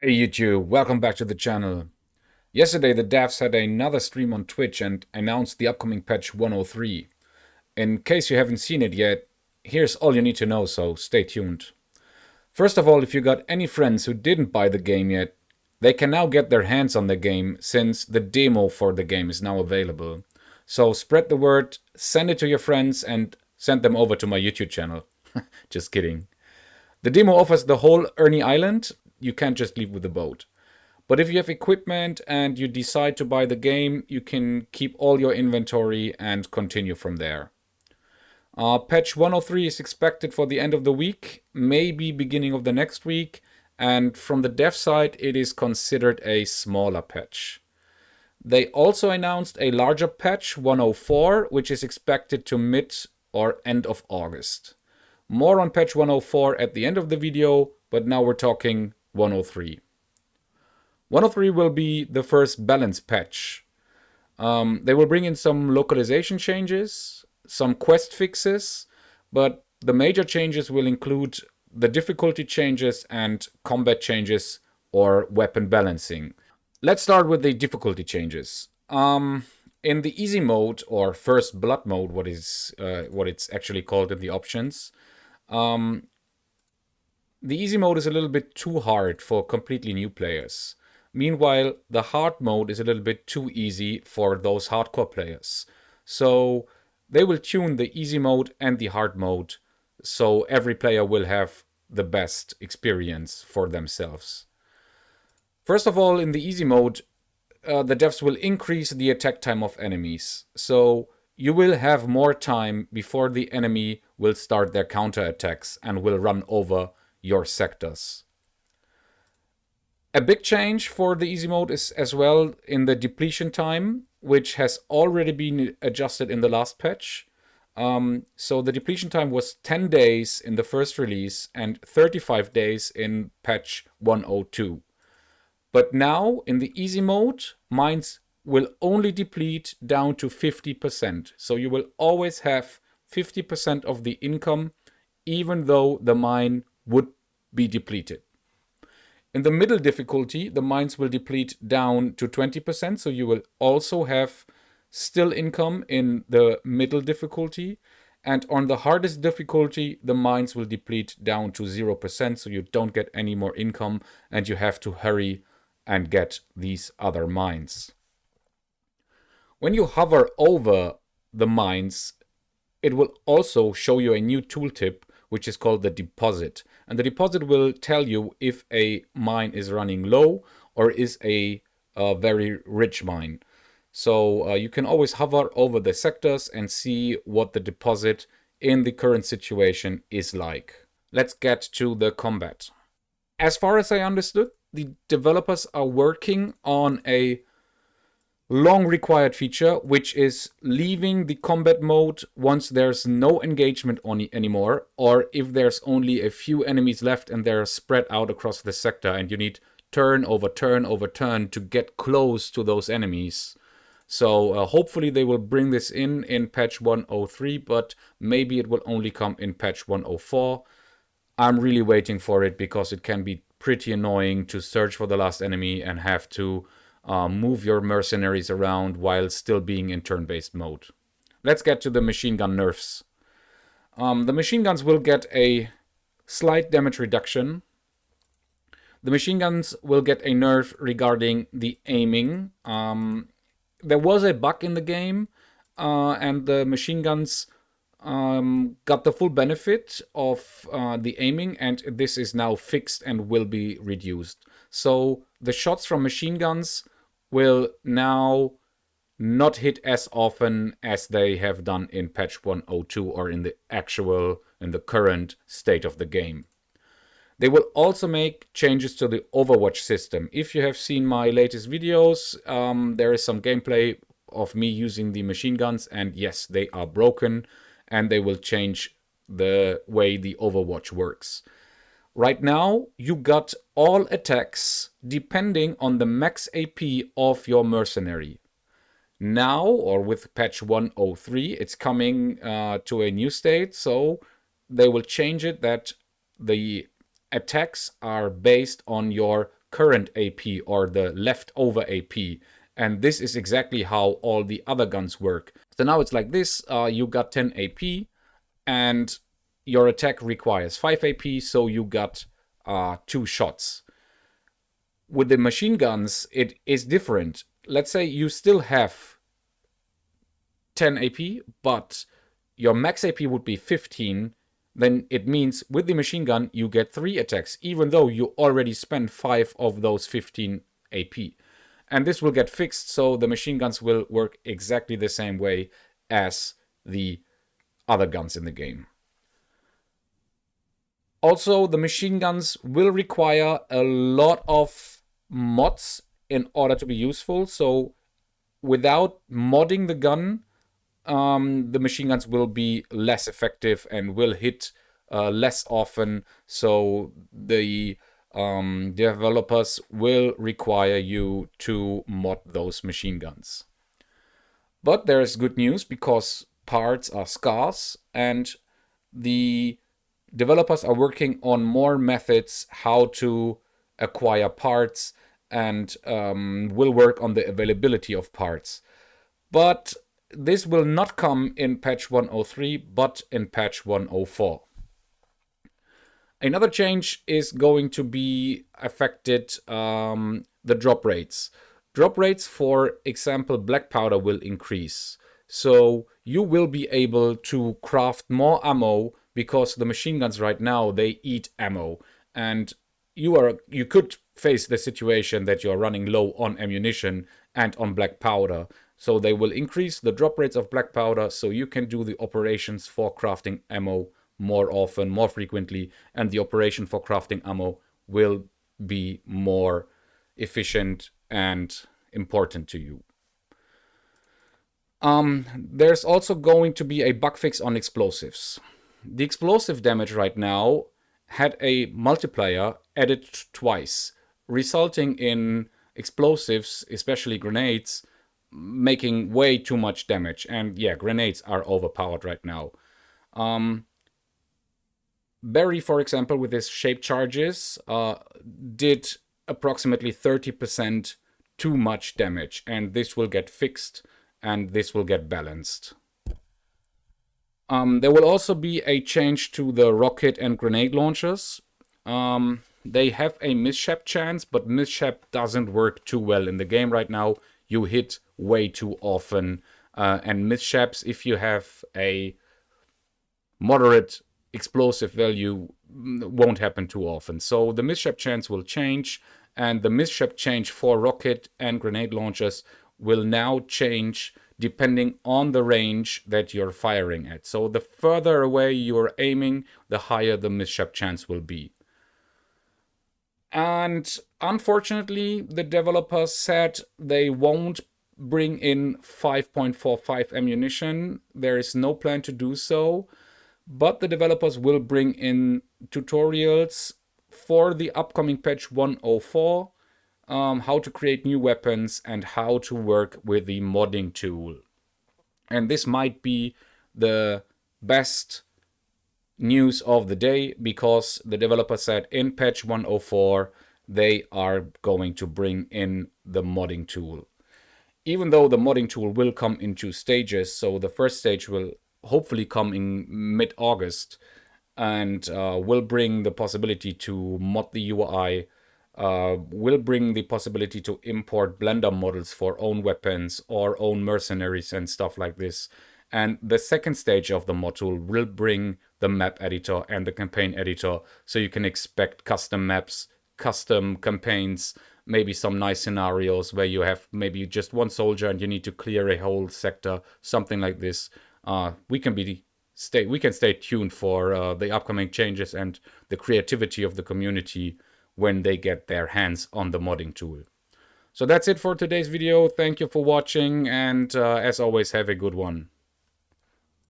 Hey YouTube, welcome back to the channel. Yesterday the devs had another stream on Twitch and announced the upcoming patch 103. In case you haven't seen it yet, here's all you need to know, so stay tuned. First of all, if you got any friends who didn't buy the game yet, they can now get their hands on the game since the demo for the game is now available. So spread the word, send it to your friends and send them over to my YouTube channel. Just kidding. The demo offers the whole Ernie Island. You can't just leave with the boat. But if you have equipment and you decide to buy the game, you can keep all your inventory and continue from there. Patch 103 is expected for the end of the week, maybe beginning of the next week, and from the dev side, it is considered a smaller patch. They also announced a larger patch, 104, which is expected to mid or end of August. More on patch 104 at the end of the video, but now we're talking 103. 103 will be the first balance patch. They will bring in some localization changes, some quest fixes, but the major changes will include the difficulty changes and combat changes or weapon balancing. Let's start with the difficulty changes. In the easy mode or first blood mode, what it's actually called in the options, the easy mode is a little bit too hard for completely new players. Meanwhile, the hard mode is a little bit too easy for those hardcore players. So they will tune the easy mode and the hard mode so every player will have the best experience for themselves. First of all, in the easy mode, the devs will increase the attack time of enemies. So you will have more time before the enemy will start their counterattacks and will run over your sectors. A big change for the easy mode is as well in the depletion time, which has already been adjusted in the last patch. So the depletion time was 10 days in the first release and 35 days in patch 102. But now in the easy mode, mines will only deplete down to 50%. So you will always have 50% of the income, even though the mine would be depleted. In the middle difficulty, the mines will deplete down to 20%, so you will also have still income in the middle difficulty. And on the hardest difficulty, the mines will deplete down to 0%, so you don't get any more income and you have to hurry and get these other mines. When you hover over the mines, it will also show you a new tooltip which is called the deposit. And the deposit will tell you if a mine is running low or is a very rich mine. So you can always hover over the sectors and see what the deposit in the current situation is like. Let's get to the combat. As far as I understood, the developers are working on a long required feature, which is leaving the combat mode once there's no engagement on anymore, or if there's only a few enemies left and they're spread out across the sector and you need turn over turn over turn to get close to those enemies. So hopefully they will bring this in patch 103, but maybe it will only come in patch 104. I'm really waiting for it because it can be pretty annoying to search for the last enemy and have to move your mercenaries around while still being in turn-based mode. Let's get to the machine gun nerfs. The machine guns will get a slight damage reduction. The machine guns will get a nerf regarding the aiming. There was a bug in the game, and the machine guns got the full benefit of the aiming, and this is now fixed and will be reduced. So the shots from machine guns will now not hit as often as they have done in patch 102 or in the current state of the game. They will also make changes to the Overwatch system. If you have seen my latest videos, there is some gameplay of me using the machine guns, and yes, they are broken, and they will change the way the Overwatch works. Right now, you got all attacks depending on the max AP of your mercenary. Now, or with patch 103, it's coming to a new state, so they will change it that the attacks are based on your current AP or the leftover AP. And this is exactly how all the other guns work. So now it's like this, you got 10 AP and your attack requires 5 AP, so you got 2 shots. With the machine guns, it is different. Let's say you still have 10 AP, but your max AP would be 15, then it means with the machine gun you get 3 attacks, even though you already spent 5 of those 15 AP. And this will get fixed, so the machine guns will work exactly the same way as the other guns in the game. Also, the machine guns will require a lot of mods in order to be useful, so without modding the gun, the machine guns will be less effective and will hit less often, so the developers will require you to mod those machine guns. But there is good news, because parts are scarce and the developers are working on more methods how to acquire parts and will work on the availability of parts. But this will not come in patch 103, but in patch 104. Another change is going to be affected the drop rates. Drop rates, for example, black powder will increase. So you will be able to craft more ammo, because the machine guns right now, they eat ammo. And you could face the situation that you're running low on ammunition and on black powder. So they will increase the drop rates of black powder, so you can do the operations for crafting ammo more often, more frequently, and the operation for crafting ammo will be more efficient and important to you. There's also going to be a bug fix on explosives. The explosive damage right now had a multiplier added twice, resulting in explosives, especially grenades, making way too much damage. And yeah, grenades are overpowered right now. Barry, for example, with his shape charges, did approximately 30% too much damage, and this will get fixed and this will get balanced. There will also be a change to the rocket and grenade launchers. They have a misshap chance, but misshap doesn't work too well in the game right now. You hit way too often, and mishaps, if you have a moderate explosive value, won't happen too often. So the misshap chance will change, and the misshap change for rocket and grenade launchers will now change depending on the range that you're firing at. So the further away you're aiming, the higher the misshap chance will be. And unfortunately, the developers said they won't bring in 5.45 ammunition. There is no plan to do so, but the developers will bring in tutorials for the upcoming patch 104, how to create new weapons and how to work with the modding tool. And this might be the best news of the day, because the developer said in patch 104 they are going to bring in the modding tool. Even though the modding tool will come in 2 stages, so the first stage will hopefully come in mid-August and will bring the possibility to mod the UI, will bring the possibility to import Blender models for own weapons or own mercenaries and stuff like this. And the second stage of the mod tool will bring the map editor and the campaign editor, so you can expect custom maps, custom campaigns, maybe some nice scenarios where you have maybe just one soldier and you need to clear a whole sector, something like this. We can stay tuned for the upcoming changes and the creativity of the community when they get their hands on the modding tool. So that's it for today's video. Thank you for watching, and as always, have a good one.